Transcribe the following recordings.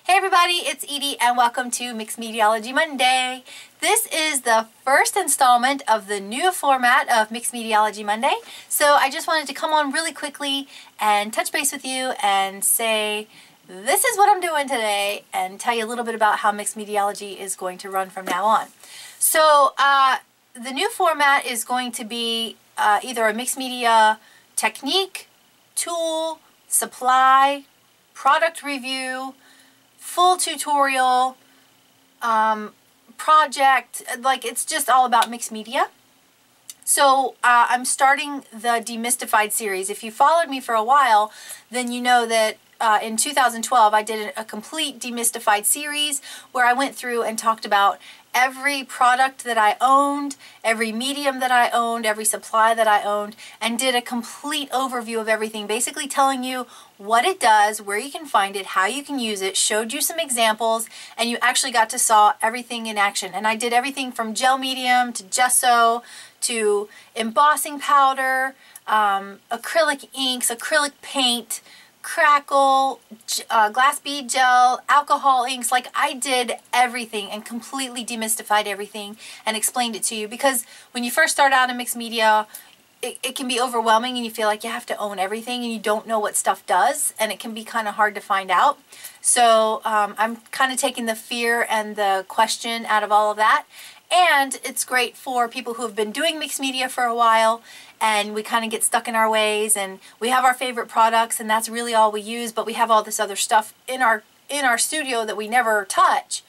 Hey everybody, it's Edie and welcome to Mixed Mediology Monday. This is the first installment of the new format of Mixed Mediology Monday. So I just wanted to come on really quickly and touch base with you and say this is what I'm doing today and tell you a little bit about how Mixed Mediology is going to run from now on. So the new format is going to be either a mixed media technique, tool, supply, product review, full tutorial, project, like it's just all about mixed media. So I'm starting the Demystified series. If you followed me for a while, then you know that in 2012 I did a complete Demystified series where I went through and talked about every product that I owned, every medium that I owned, every supply that I owned, and did a complete overview of everything, basically telling you what it does, where you can find it, how you can use it, showed you some examples, and you actually got to saw everything in action. And I did everything from gel medium to gesso to embossing powder, acrylic inks, acrylic paint, crackle, glass bead gel, alcohol inks. Like I did everything and completely demystified everything and explained it to you, because when you first start out in mixed media it can be overwhelming and you feel like you have to own everything and you don't know what stuff does, and it can be kind of hard to find out. So I'm kind of taking the fear and the question out of all of that, and it's great for people who have been doing mixed media for a while and we kind of get stuck in our ways and we have our favorite products and that's really all we use, but we have all this other stuff in our studio that we never touch.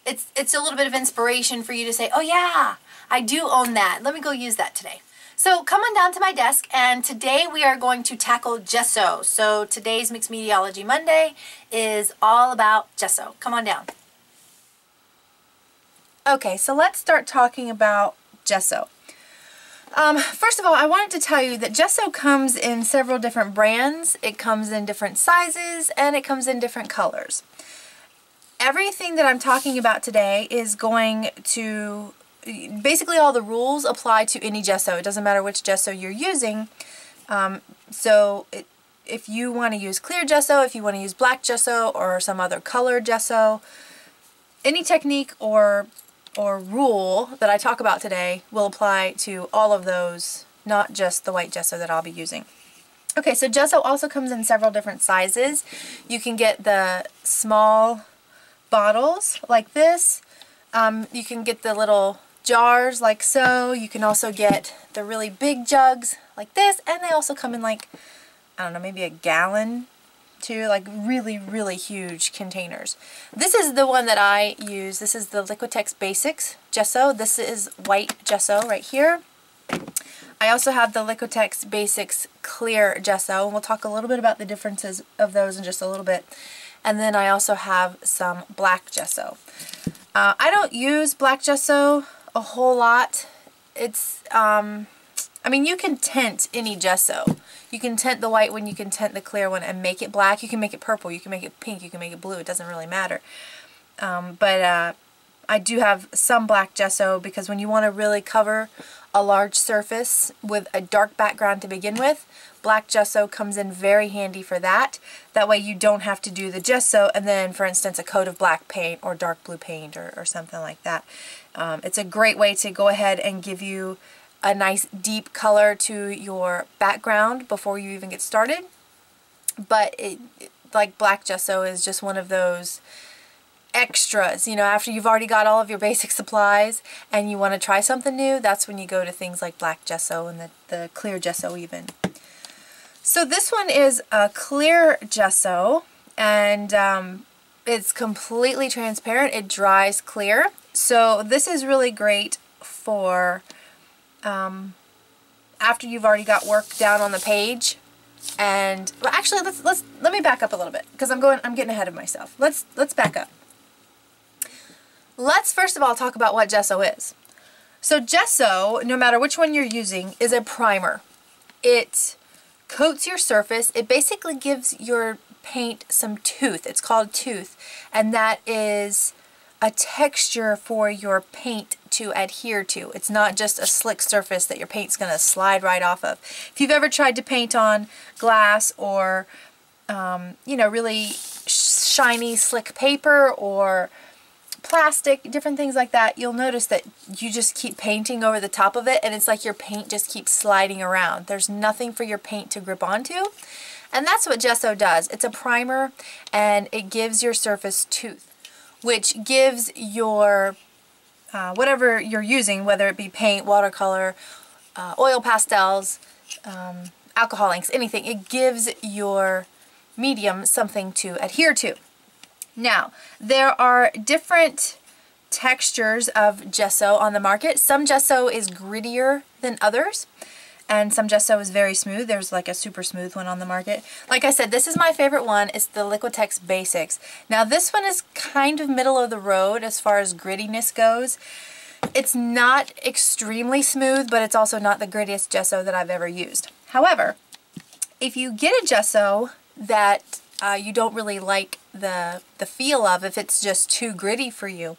It's a little bit of inspiration for you to say, oh yeah, I do own that. Let me go use that today. So come on down to my desk, and today we are going to tackle gesso. So today's Mixed Mediology Monday is all about gesso. Come on down. Okay, so let's start talking about gesso. First of all, I wanted to tell you that gesso comes in several different brands. It comes in different sizes and it comes in different colors. Everything that I'm talking about today is going to, basically all the rules apply to any gesso. It doesn't matter which gesso you're using. If you want to use clear gesso, if you want to use black gesso or some other color gesso, any technique or rule that I talk about today will apply to all of those, not just the white gesso that I'll be using. Okay, so gesso also comes in several different sizes. You can get the small bottles like this. You can get the little jars like so. You can also get the really big jugs like this, and they also come in like, I don't know, maybe a gallon too, like really, really huge containers. This is the one that I use. This is the Liquitex Basics gesso. This is white gesso right here. I also have the Liquitex Basics Clear gesso, and we'll talk a little bit about the differences of those in just a little bit. And then I also have some black gesso. I don't use black gesso a whole lot. It's, I mean, you can tint any gesso. You can tint the white one, you can tint the clear one and make it black. You can make it purple, you can make it pink, you can make it blue. It doesn't really matter. But I do have some black gesso because when you want to really cover a large surface with a dark background to begin with, black gesso comes in very handy for that. That way you don't have to do the gesso and then, for instance, a coat of black paint or dark blue paint or something like that. It's a great way to go ahead and give you a nice deep color to your background before you even get started. But like black gesso is just one of those extras, you know, after you've already got all of your basic supplies and you want to try something new, that's when you go to things like black gesso and the clear gesso even. So this one is a clear gesso, and it's completely transparent. It dries clear. So this is really great for after you've already got work down on the page. And well, actually, let me back up a little bit because I'm getting ahead of myself. Let's back up. Let's first of all talk about what gesso is. So gesso, no matter which one you're using, is a primer. It coats your surface. It basically gives your paint some tooth. It's called tooth, and that is a texture for your paint to adhere to. It's not just a slick surface that your paint's going to slide right off of. If you've ever tried to paint on glass or you know, really shiny, slick paper or plastic, different things like that, you'll notice that you just keep painting over the top of it and it's like your paint just keeps sliding around. There's nothing for your paint to grip onto. And that's what gesso does. It's a primer and it gives your surface tooth, which gives your whatever you're using, whether it be paint, watercolor, oil pastels, alcohol inks, anything, it gives your medium something to adhere to. Now, there are different textures of gesso on the market. Some gesso is grittier than others, and some gesso is very smooth. There's like a super smooth one on the market. Like I said, this is my favorite one. It's the Liquitex Basics. Now, this one is kind of middle of the road as far as grittiness goes. It's not extremely smooth, but it's also not the grittiest gesso that I've ever used. However, if you get a gesso that you don't really like the feel of, if it's just too gritty for you,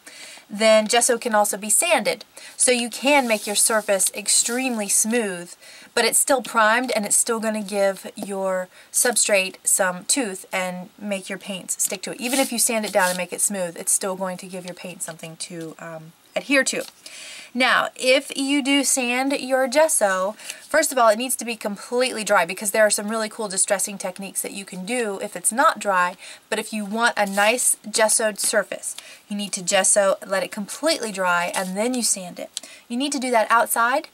then gesso can also be sanded. So you can make your surface extremely smooth, but it's still primed and it's still going to give your substrate some tooth and make your paints stick to it. Even if you sand it down and make it smooth, it's still going to give your paint something to adhere to. Now, if you do sand your gesso, first of all, it needs to be completely dry because there are some really cool distressing techniques that you can do if it's not dry. But if you want a nice gessoed surface, you need to gesso, let it completely dry, and then you sand it. You need to do that outside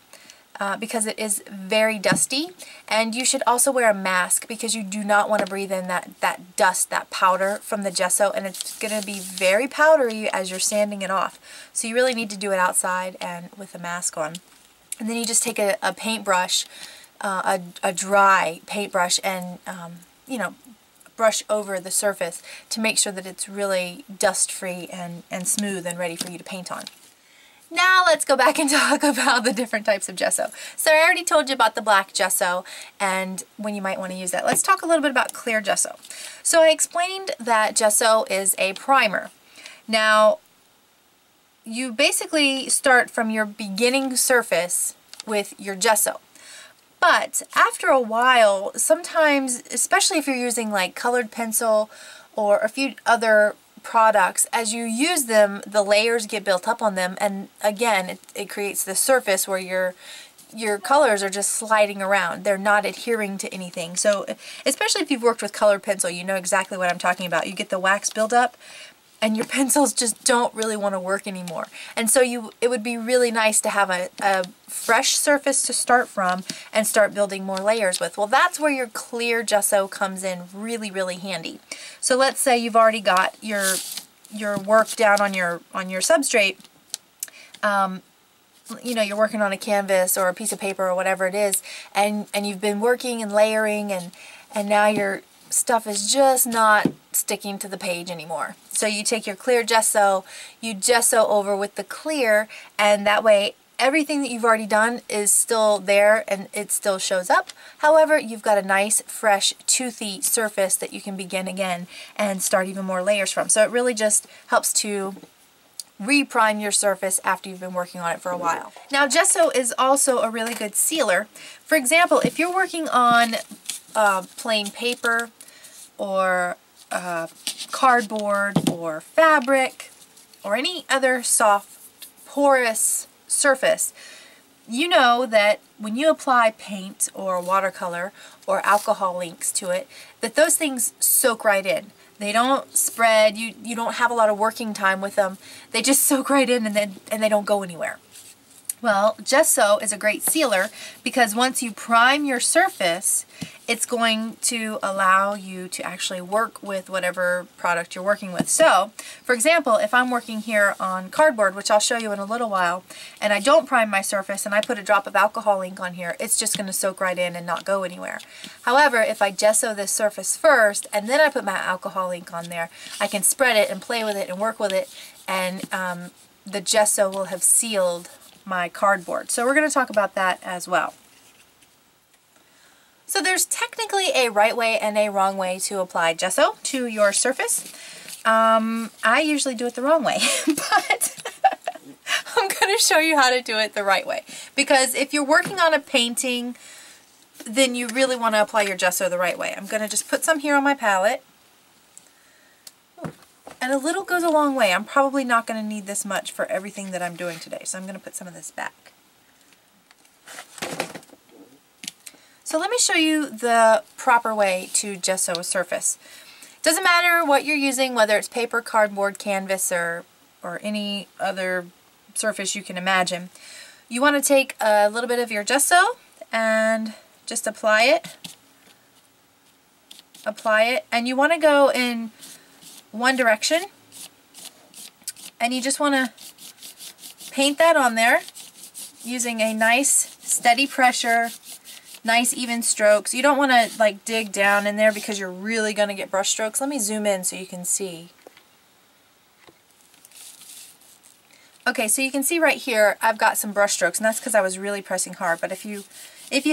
because it is very dusty, and you should also wear a mask because you do not want to breathe in that dust, that powder from the gesso, and it's going to be very powdery as you're sanding it off. So you really need to do it outside and with a mask on. And then you just take a paintbrush, a dry paintbrush, and you know, brush over the surface to make sure that it's really dust-free and smooth and ready for you to paint on. Now let's go back and talk about the different types of gesso. So I already told you about the black gesso and when you might want to use that. Let's talk a little bit about clear gesso. So I explained that gesso is a primer. Now, you basically start from your beginning surface with your gesso. But after a while, sometimes, especially if you're using like colored pencil or a few other products, as you use them, the layers get built up on them, and again, it creates the surface where your colors are just sliding around. They're not adhering to anything. So especially if you've worked with colored pencil, you know exactly what I'm talking about. You get the wax buildup and your pencils just don't really want to work anymore. And so it would be really nice to have a fresh surface to start from and start building more layers with. Well, that's where your clear gesso comes in really, really handy. So let's say you've already got your work down on your substrate. You know, you're working on a canvas or a piece of paper or whatever it is, and you've been working and layering, and now your stuff is just not sticking to the page anymore. So you take your clear gesso, you gesso over with the clear, and that way everything that you've already done is still there and it still shows up. However, you've got a nice, fresh, toothy surface that you can begin again and start even more layers from. So it really just helps to reprime your surface after you've been working on it for a while. Now, gesso is also a really good sealer. For example, if you're working on plain paper or cardboard or fabric or any other soft, porous surface, you know that when you apply paint or watercolor or alcohol inks to it, that those things soak right in. They don't spread, you don't have a lot of working time with them. They just soak right in and they don't go anywhere. Well, gesso is a great sealer because once you prime your surface, it's going to allow you to actually work with whatever product you're working with. So, for example, if I'm working here on cardboard, which I'll show you in a little while, and I don't prime my surface and I put a drop of alcohol ink on here, it's just going to soak right in and not go anywhere. However, if I gesso this surface first and then I put my alcohol ink on there, I can spread it and play with it and work with it, and the gesso will have sealed my cardboard. So we're going to talk about that as well. So there's technically a right way and a wrong way to apply gesso to your surface. I usually do it the wrong way, but I'm going to show you how to do it the right way. Because if you're working on a painting, then you really want to apply your gesso the right way. I'm going to just put some here on my palette. And a little goes a long way. I'm probably not going to need this much for everything that I'm doing today, so I'm going to put some of this back. So let me show you the proper way to gesso a surface. Doesn't matter what you're using, whether it's paper, cardboard, canvas, or any other surface you can imagine. You want to take a little bit of your gesso and just apply it. Apply it, and you want to go in one direction, and you just want to paint that on there using a nice steady pressure, nice even strokes. You don't want to like dig down in there because you're really going to get brush strokes. Let me zoom in so you can see. Okay, so you can see right here I've got some brush strokes, and that's because I was really pressing hard. But if you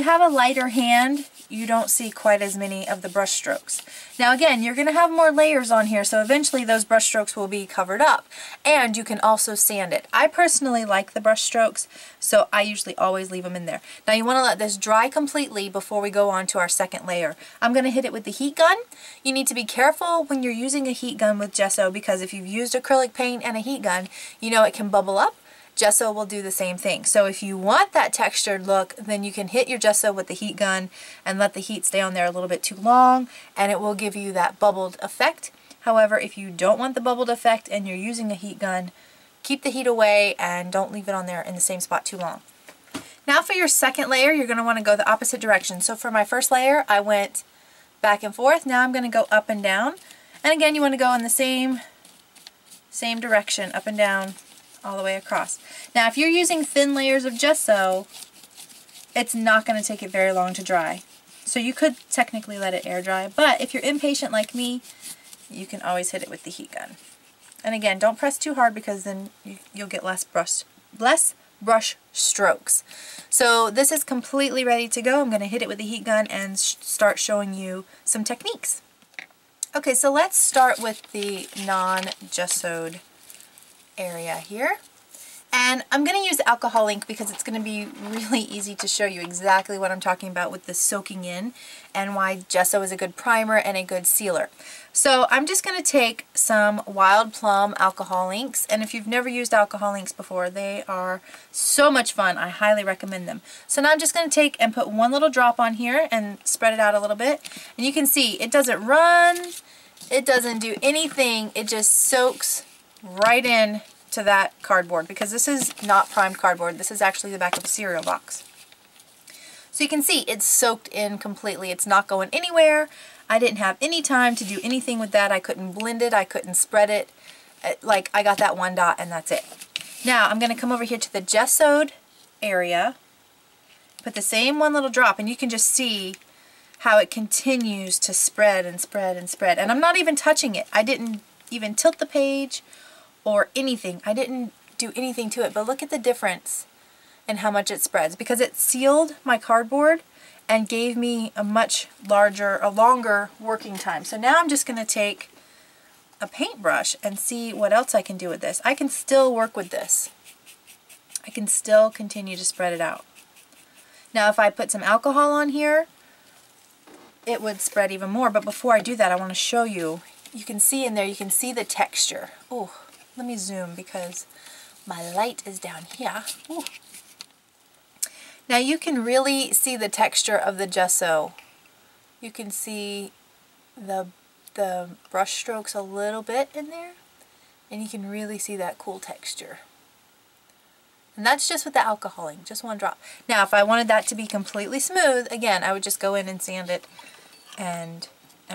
have a lighter hand, you don't see quite as many of the brush strokes. Now again, you're going to have more layers on here, so eventually those brush strokes will be covered up. And you can also sand it. I personally like the brush strokes, so I usually always leave them in there. Now you want to let this dry completely before we go on to our second layer. I'm going to hit it with the heat gun. You need to be careful when you're using a heat gun with gesso, because if you've used acrylic paint and a heat gun, you know it can bubble up. Gesso will do the same thing. So if you want that textured look, then you can hit your gesso with the heat gun and let the heat stay on there a little bit too long, and it will give you that bubbled effect. However, if you don't want the bubbled effect and you're using a heat gun, keep the heat away and don't leave it on there in the same spot too long. Now for your second layer, you're going to want to go the opposite direction. So for my first layer, I went back and forth. Now I'm going to go up and down. And again, you want to go in the same direction, up and down, all the way across. Now if you're using thin layers of gesso, it's not going to take it very long to dry. So you could technically let it air dry, but if you're impatient like me, you can always hit it with the heat gun. And again, don't press too hard because then you'll get less brush strokes. So this is completely ready to go. I'm going to hit it with the heat gun and start showing you some techniques. Okay, so let's start with the non-gessoed area here. And I'm going to use alcohol ink because it's going to be really easy to show you exactly what I'm talking about with the soaking in and why gesso is a good primer and a good sealer. So I'm just going to take some Wild Plum alcohol inks, and if you've never used alcohol inks before, they are so much fun. I highly recommend them. So now I'm just going to take and put one little drop on here and spread it out a little bit, and you can see it doesn't run, it doesn't do anything, it just soaks right in to that cardboard, because this is not primed cardboard. This is actually the back of a cereal box. So you can see it's soaked in completely. It's not going anywhere. I didn't have any time to do anything with that. I couldn't blend it. I couldn't spread it. Like, I got that one dot and that's it. Now I'm going to come over here to the gessoed area, put the same one little drop, and you can just see how it continues to spread and spread and spread. And I'm not even touching it. I didn't even tilt the page or anything. I didn't do anything to it, but look at the difference in how much it spreads, because it sealed my cardboard and gave me a much longer working time. So now I'm just going to take a paintbrush and see what else I can do with this. I can still work with this. I can still continue to spread it out. Now if I put some alcohol on here, it would spread even more, but before I do that, I want to show you. You can see in there, you can see the texture. Oh, let me zoom because my light is down here. Ooh. Now you can really see the texture of the gesso. You can see the brush strokes a little bit in there, and you can really see that cool texture. And that's just with the alcohol ink, just one drop. Now if I wanted that to be completely smooth, again, I would just go in and sand it and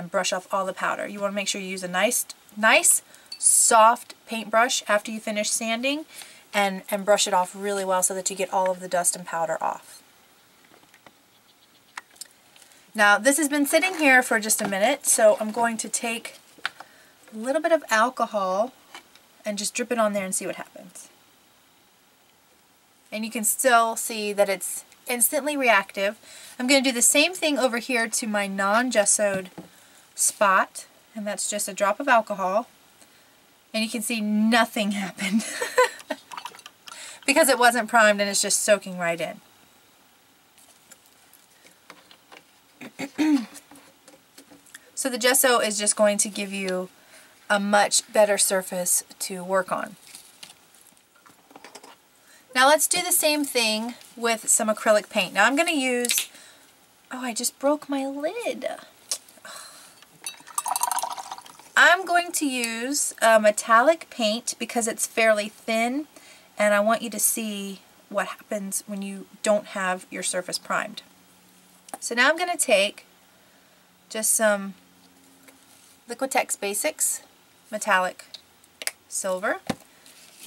brush off all the powder. You want to make sure you use a nice soft paintbrush after you finish sanding, and brush it off really well so that you get all of the dust and powder off. Now this has been sitting here for just a minute, so I'm going to take a little bit of alcohol and just drip it on there and see what happens. And you can still see that it's instantly reactive. I'm going to do the same thing over here to my non-gessoed spot, and that's just a drop of alcohol, and you can see nothing happened because it wasn't primed and it's just soaking right in. So the gesso is just going to give you a much better surface to work on. Now let's do the same thing with some acrylic paint. Now I'm going to use, oh, I just broke my lid. I'm going to use metallic paint because it's fairly thin, and I want you to see what happens when you don't have your surface primed. So now I'm going to take just some Liquitex Basics metallic silver,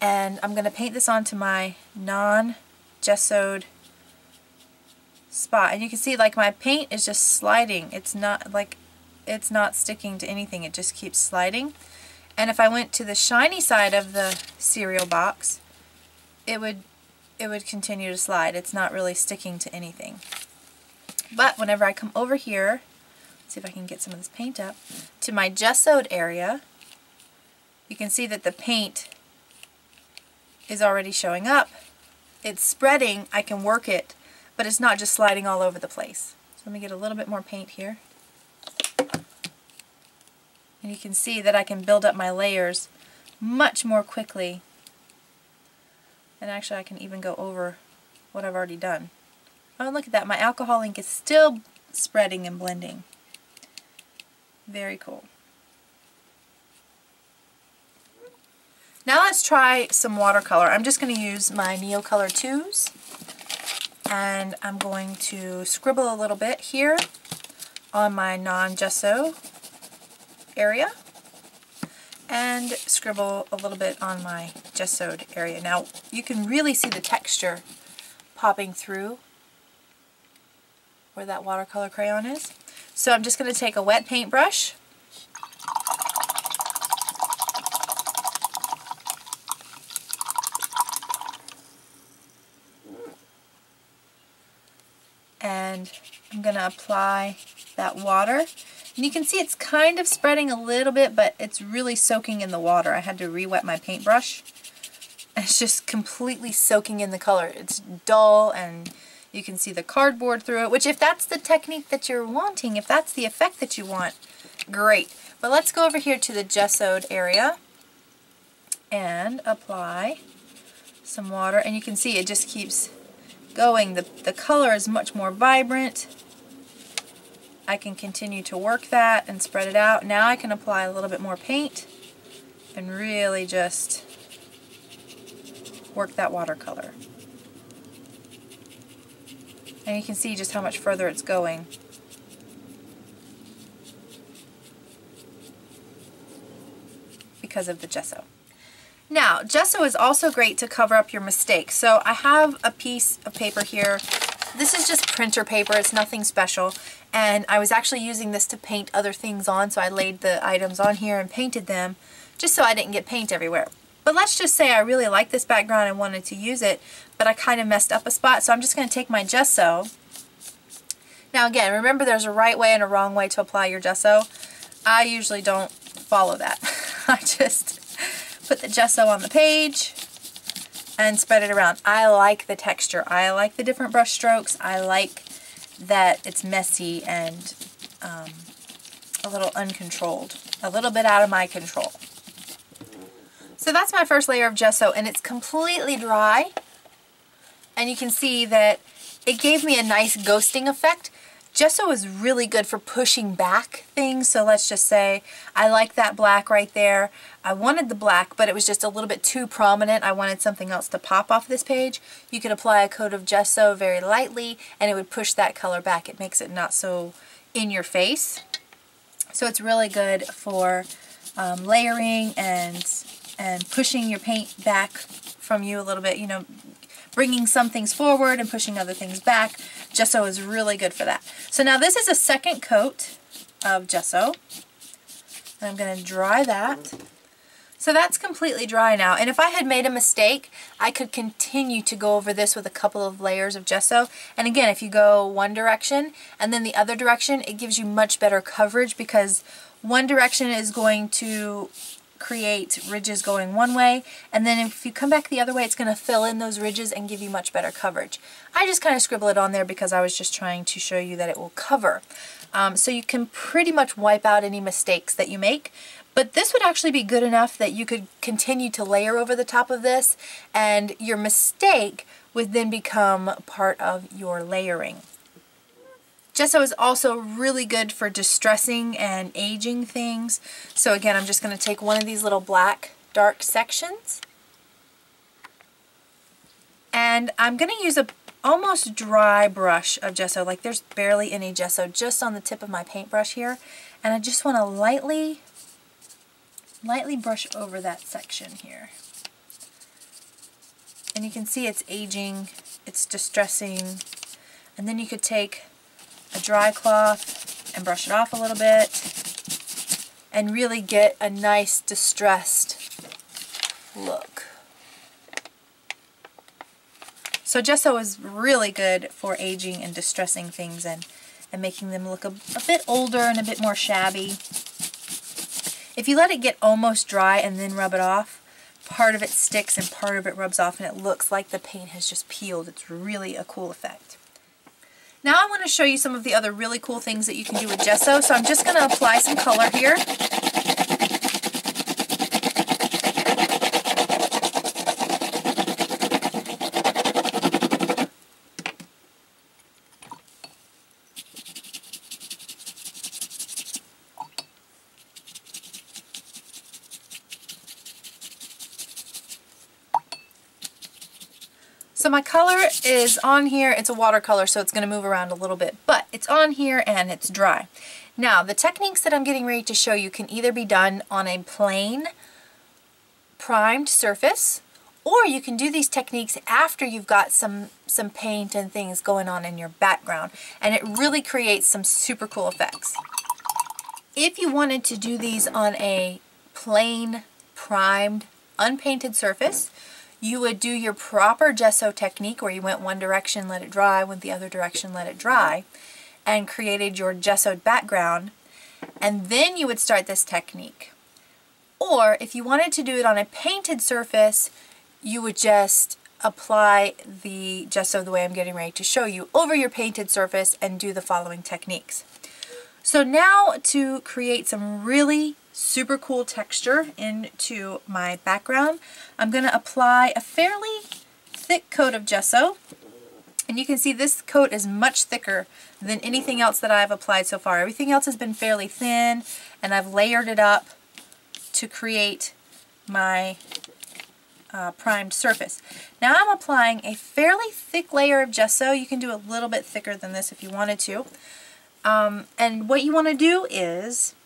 and I'm going to paint this onto my non-gessoed spot. And you can see like my paint is just sliding. It's not sticking to anything. It just keeps sliding. And if I went to the shiny side of the cereal box, it would continue to slide. It's not really sticking to anything. But whenever I come over here, let's see if I can get some of this paint up, to my gessoed area, you can see that the paint is already showing up. It's spreading. I can work it, but it's not just sliding all over the place. So let me get a little bit more paint here. And you can see that I can build up my layers much more quickly. And actually I can even go over what I've already done. Oh, look at that. My alcohol ink is still spreading and blending. Very cool. Now let's try some watercolor. I'm just going to use my Neocolor 2s, and I'm going to scribble a little bit here on my non-gesso area and scribble a little bit on my gessoed area. Now you can really see the texture popping through where that watercolor crayon is. So I'm just going to take a wet paintbrush and I'm going to apply that water. And you can see it's kind of spreading a little bit, but it's really soaking in the water. I had to re-wet my paintbrush. It's just completely soaking in the color. It's dull, and you can see the cardboard through it, which if that's the technique that you're wanting, if that's the effect that you want, great. But let's go over here to the gessoed area and apply some water, and you can see it just keeps going. The color is much more vibrant. I can continue to work that and spread it out. Now I can apply a little bit more paint and really just work that watercolor. And you can see just how much further it's going. Because of the gesso. Now, gesso is also great to cover up your mistakes. So I have a piece of paper here. This is just printer paper, it's nothing special. And I was actually using this to paint other things on, so I laid the items on here and painted them just so I didn't get paint everywhere. But let's just say I really like this background and wanted to use it, but I kind of messed up a spot, so I'm just going to take my gesso. Now again, remember there's a right way and a wrong way to apply your gesso. I usually don't follow that. I just put the gesso on the page and spread it around. I like the texture. I like the different brush strokes. I like that it's messy and a little uncontrolled. A little bit out of my control. So that's my first layer of gesso, and it's completely dry. And you can see that it gave me a nice ghosting effect. Gesso is really good for pushing back things, so let's just say I like that black right there. I wanted the black, but it was just a little bit too prominent. I wanted something else to pop off this page. You could apply a coat of gesso very lightly, and it would push that color back. It makes it not so in your face. So it's really good for layering and pushing your paint back from you a little bit, you know, bringing some things forward and pushing other things back. Gesso is really good for that. So now this is a second coat of gesso. And I'm going to dry that. So that's completely dry now. And if I had made a mistake, I could continue to go over this with a couple of layers of gesso. And again, if you go one direction and then the other direction, it gives you much better coverage because one direction is going to create ridges going one way, and then if you come back the other way, it's going to fill in those ridges and give you much better coverage. I just kind of scribble it on there because I was just trying to show you that it will cover. So you can pretty much wipe out any mistakes that you make. But this would actually be good enough that you could continue to layer over the top of this, and your mistake would then become part of your layering. Gesso is also really good for distressing and aging things. So again, I'm just going to take one of these little black dark sections, and I'm going to use a almost dry brush of gesso. Like there's barely any gesso just on the tip of my paintbrush here, and I just want to lightly brush over that section here. And you can see it's aging, it's distressing, and then you could take a dry cloth and brush it off a little bit and really get a nice distressed look. So gesso is really good for aging and distressing things and making them look a bit older and a bit more shabby. If you let it get almost dry and then rub it off, part of it sticks and part of it rubs off and it looks like the paint has just peeled. It's really a cool effect. Now I want to show you some of the other really cool things that you can do with gesso. So I'm just going to apply some color here. So my color is on here. It's a watercolor, so it's going to move around a little bit, but it's on here and it's dry. Now, the techniques that I'm getting ready to show you can either be done on a plain primed surface, or you can do these techniques after you've got some paint and things going on in your background, and it really creates some super cool effects. If you wanted to do these on a plain primed unpainted surface, you would do your proper gesso technique where you went one direction, let it dry, went the other direction, let it dry, and created your gessoed background, and then you would start this technique. Or if you wanted to do it on a painted surface, you would just apply the gesso the way I'm getting ready to show you over your painted surface and do the following techniques. So now to create some really super cool texture into my background, I'm going to apply a fairly thick coat of gesso, and you can see this coat is much thicker than anything else that I've applied so far. Everything else has been fairly thin, and I've layered it up to create my primed surface. Now I'm applying a fairly thick layer of gesso. You can do a little bit thicker than this if you wanted to. And what you want to do is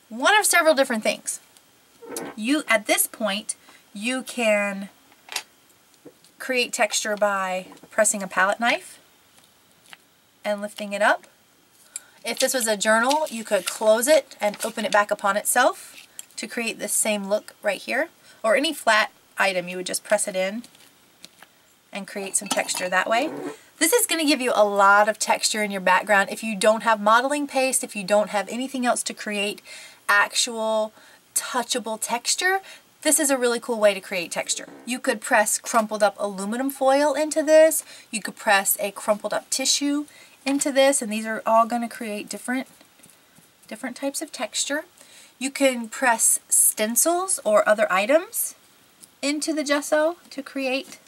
one of several different things. At this point, you can create texture by pressing a palette knife and lifting it up. If this was a journal, you could close it and open it back upon itself to create this same look right here. Or any flat item, you would just press it in and create some texture that way. This is going to give you a lot of texture in your background. If you don't have modeling paste, if you don't have anything else to create actual touchable texture, this is a really cool way to create texture. You could press crumpled up aluminum foil into this. You could press a crumpled up tissue into this, and these are all going to create different types of texture. You can press stencils or other items into the gesso to create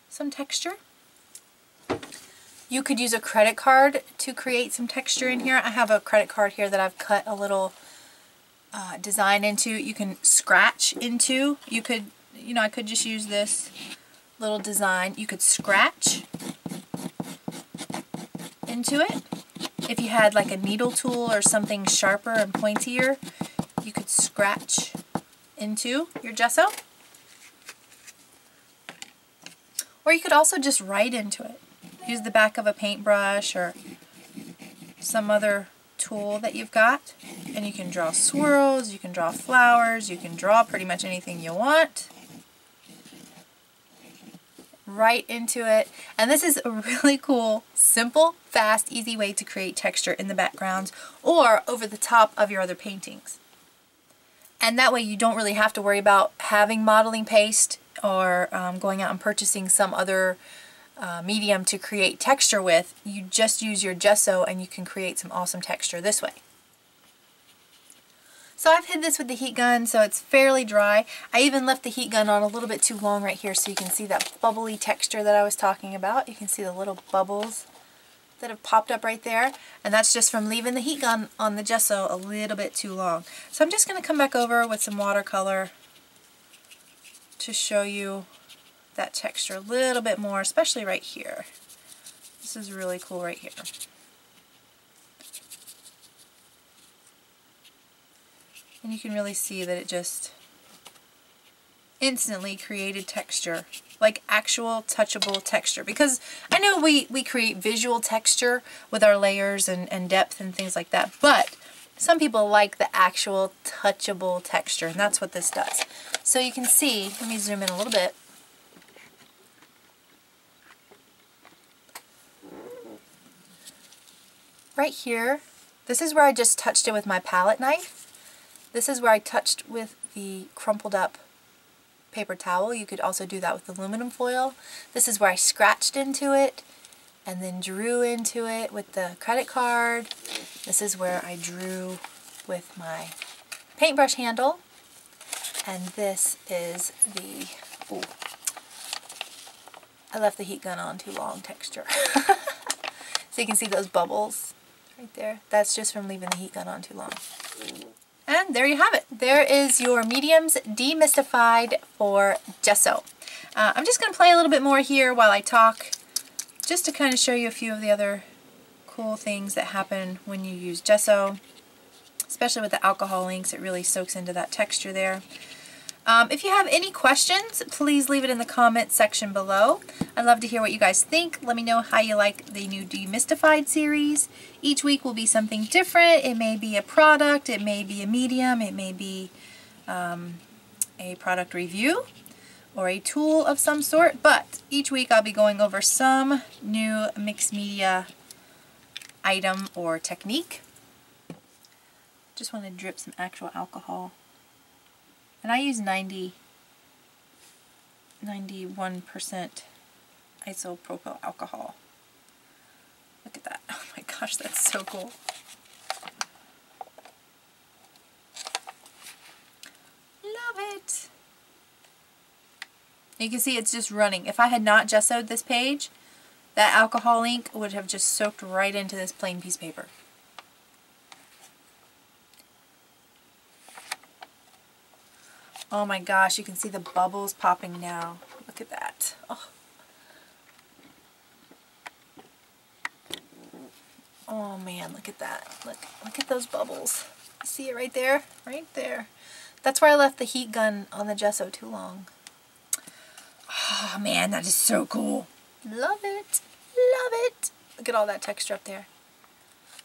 some texture. You could use a credit card to create some texture in here. I have a credit card here that I've cut a little design into. You can scratch into. You could, I could just use this little design. You could scratch into it. If you had like a needle tool or something sharper and pointier, you could scratch into your gesso. Or you could also just write into it. Use the back of a paintbrush or some other tool that you've got, and you can draw swirls, you can draw flowers, you can draw pretty much anything you want right into it. And this is a really cool, simple, fast, easy way to create texture in the backgrounds or over the top of your other paintings. And that way you don't really have to worry about having modeling paste or going out and purchasing some other medium to create texture with. You just use your gesso and you can create some awesome texture this way. So I've hid this with the heat gun so it's fairly dry. I even left the heat gun on a little bit too long right here so you can see that bubbly texture that I was talking about. You can see the little bubbles that have popped up right there, and that's just from leaving the heat gun on the gesso a little bit too long. So I'm just going to come back over with some watercolor to show you that texture a little bit more, especially right here. This is really cool right here. And you can really see that it just instantly created texture, like actual touchable texture. Because I know we create visual texture with our layers and depth and things like that, but some people like the actual touchable texture, and that's what this does. So you can see, let me zoom in a little bit. Right here, this is where I just touched it with my palette knife. This is where I touched with the crumpled up paper towel. You could also do that with aluminum foil. This is where I scratched into it and then drew into it with the credit card. This is where I drew with my paintbrush handle. And this is the, ooh, I left the heat gun on too long texture. So you can see those bubbles right there. That's just from leaving the heat gun on too long. And there you have it. There is your mediums demystified for gesso. I'm just going to play a little bit more here while I talk, just to kind of show you a few of the other cool things that happen when you use gesso, especially with the alcohol inks. It really soaks into that texture there. If you have any questions, please leave it in the comment section below. I'd love to hear what you guys think. Let me know how you like the new Demystified series. Each week will be something different. It may be a product, it may be a medium, it may be a product review or a tool of some sort, but each week I'll be going over some new mixed media item or technique. Just want to drip some actual alcohol. And I use 91% isopropyl alcohol. Look at that. Oh my gosh, that's so cool. Love it. You can see it's just running. If I had not gessoed this page, that alcohol ink would have just soaked right into this plain piece of paper. Oh my gosh, you can see the bubbles popping now. Look at that. Oh man, look at that. Look at those bubbles. You see it right there? Right there. That's where I left the heat gun on the gesso too long. Oh man, that is so cool. Love it. Love it. Look at all that texture up there.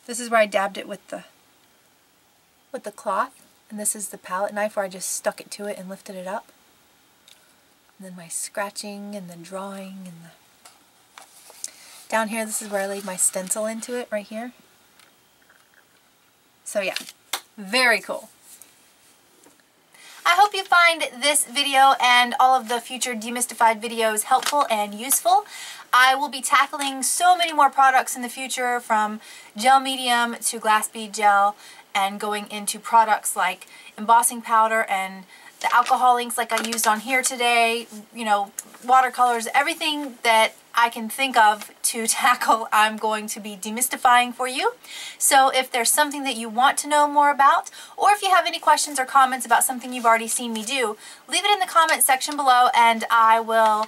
This is where I dabbed it with the cloth. And this is the palette knife where I just stuck it to it and lifted it up. And then my scratching and the drawing and the... Down here, this is where I laid my stencil into it, right here. So yeah, very cool. I hope you find this video and all of the future Demystified videos helpful and useful. I will be tackling so many more products in the future, from gel medium to glass bead gel, and going into products like embossing powder and the alcohol inks like I used on here today, you know, watercolors, everything that I can think of to tackle, I'm going to be demystifying for you. So if there's something that you want to know more about, or if you have any questions or comments about something you've already seen me do, leave it in the comment section below and I will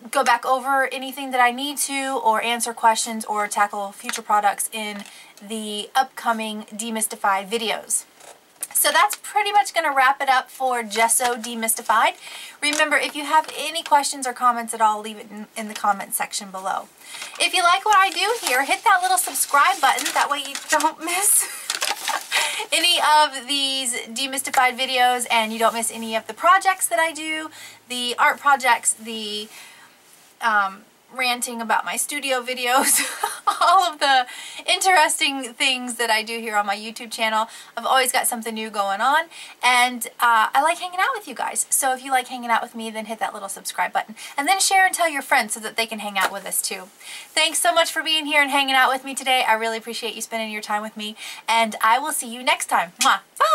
go back over anything that I need to, or answer questions or tackle future products in the upcoming Demystified videos. So that's pretty much going to wrap it up for Gesso Demystified. Remember, if you have any questions or comments at all, leave it in the comment section below. If you like what I do here, hit that little subscribe button. That way you don't miss any of these Demystified videos and you don't miss any of the projects that I do, the art projects, the ranting about my studio videos, all of the interesting things that I do here on my YouTube channel. I've always got something new going on, and I like hanging out with you guys. So if you like hanging out with me, then hit that little subscribe button, and then share and tell your friends so that they can hang out with us too. Thanks so much for being here and hanging out with me today. I really appreciate you spending your time with me, and I will see you next time. Mwah. Bye!